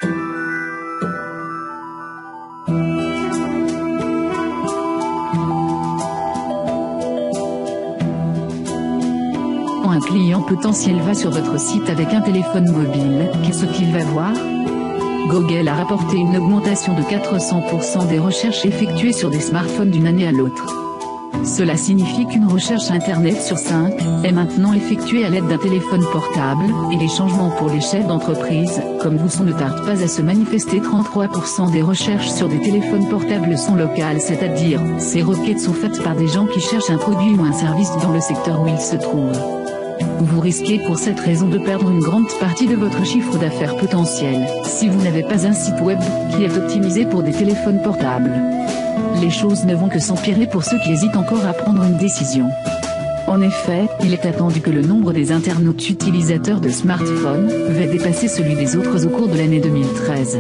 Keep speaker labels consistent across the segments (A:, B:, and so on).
A: Quand un client potentiel va sur votre site avec un téléphone mobile, qu'est-ce qu'il va voir? Google a rapporté une augmentation de 400% des recherches effectuées sur des smartphones d'une année à l'autre. Cela signifie qu'une recherche Internet sur 5 est maintenant effectuée à l'aide d'un téléphone portable, et les changements pour les chefs d'entreprise, comme vous, ne tardent pas à se manifester. 33% des recherches sur des téléphones portables sont locales, c'est-à-dire, ces requêtes sont faites par des gens qui cherchent un produit ou un service dans le secteur où ils se trouvent. Vous risquez pour cette raison de perdre une grande partie de votre chiffre d'affaires potentiel, si vous n'avez pas un site web qui est optimisé pour des téléphones portables. Les choses ne vont que s'empirer pour ceux qui hésitent encore à prendre une décision. En effet, il est attendu que le nombre des internautes utilisateurs de smartphones va dépasser celui des autres au cours de l'année 2013.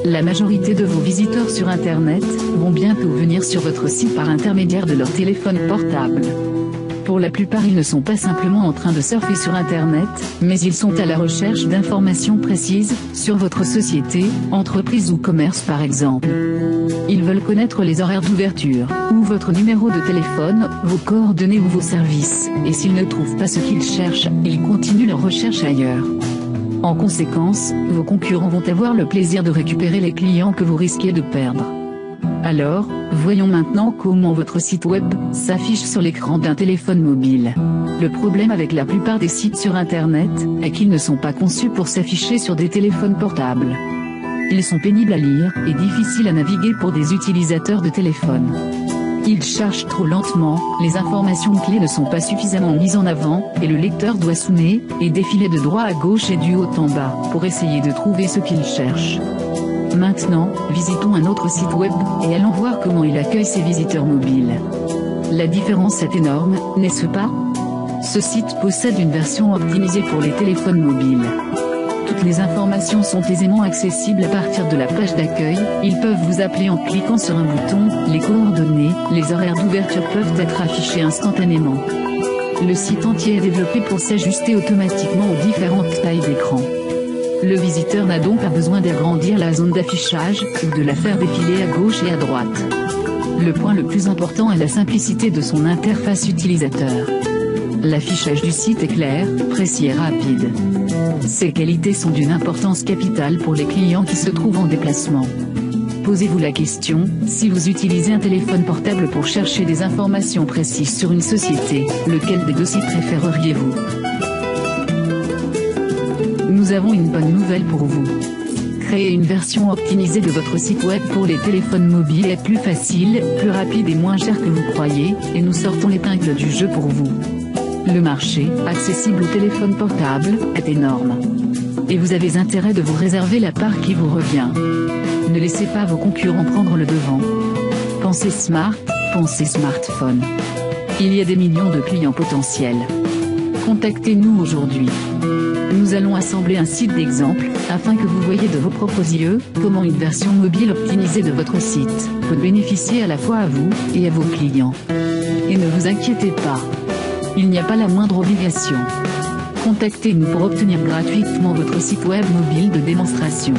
A: La majorité de vos visiteurs sur Internet vont bientôt venir sur votre site par intermédiaire de leur téléphone portable. Pour la plupart, ils ne sont pas simplement en train de surfer sur Internet, mais ils sont à la recherche d'informations précises, sur votre société, entreprise ou commerce par exemple. Ils veulent connaître les horaires d'ouverture, ou votre numéro de téléphone, vos coordonnées ou vos services, et s'ils ne trouvent pas ce qu'ils cherchent, ils continuent leur recherche ailleurs. En conséquence, vos concurrents vont avoir le plaisir de récupérer les clients que vous risquez de perdre. Alors, voyons maintenant comment votre site web s'affiche sur l'écran d'un téléphone mobile. Le problème avec la plupart des sites sur Internet est qu'ils ne sont pas conçus pour s'afficher sur des téléphones portables. Ils sont pénibles à lire et difficiles à naviguer pour des utilisateurs de téléphone. Ils chargent trop lentement, les informations clés ne sont pas suffisamment mises en avant, et le lecteur doit zoomer et défiler de droite à gauche et du haut en bas pour essayer de trouver ce qu'il cherche. Maintenant, visitons un autre site web, et allons voir comment il accueille ses visiteurs mobiles. La différence est énorme, n'est-ce pas? Ce site possède une version optimisée pour les téléphones mobiles. Toutes les informations sont aisément accessibles à partir de la page d'accueil, ils peuvent vous appeler en cliquant sur un bouton, les coordonnées, les horaires d'ouverture peuvent être affichés instantanément. Le site entier est développé pour s'ajuster automatiquement aux différentes tailles d'écran. Le visiteur n'a donc pas besoin d'agrandir la zone d'affichage, ou de la faire défiler à gauche et à droite. Le point le plus important est la simplicité de son interface utilisateur. L'affichage du site est clair, précis et rapide. Ces qualités sont d'une importance capitale pour les clients qui se trouvent en déplacement. Posez-vous la question, si vous utilisez un téléphone portable pour chercher des informations précises sur une société, lequel des deux sites préféreriez-vous? Nous avons une bonne nouvelle pour vous. Créer une version optimisée de votre site web pour les téléphones mobiles est plus facile, plus rapide et moins cher que vous croyez, et nous sortons l'épingle du jeu pour vous. Le marché, accessible aux téléphones portables, est énorme. Et vous avez intérêt de vous réserver la part qui vous revient. Ne laissez pas vos concurrents prendre le devant. Pensez smart, pensez smartphone. Il y a des millions de clients potentiels. Contactez-nous aujourd'hui. Nous allons assembler un site d'exemple, afin que vous voyez de vos propres yeux, comment une version mobile optimisée de votre site peut bénéficier à la fois à vous, et à vos clients. Et ne vous inquiétez pas. Il n'y a pas la moindre obligation. Contactez-nous pour obtenir gratuitement votre site web mobile de démonstration.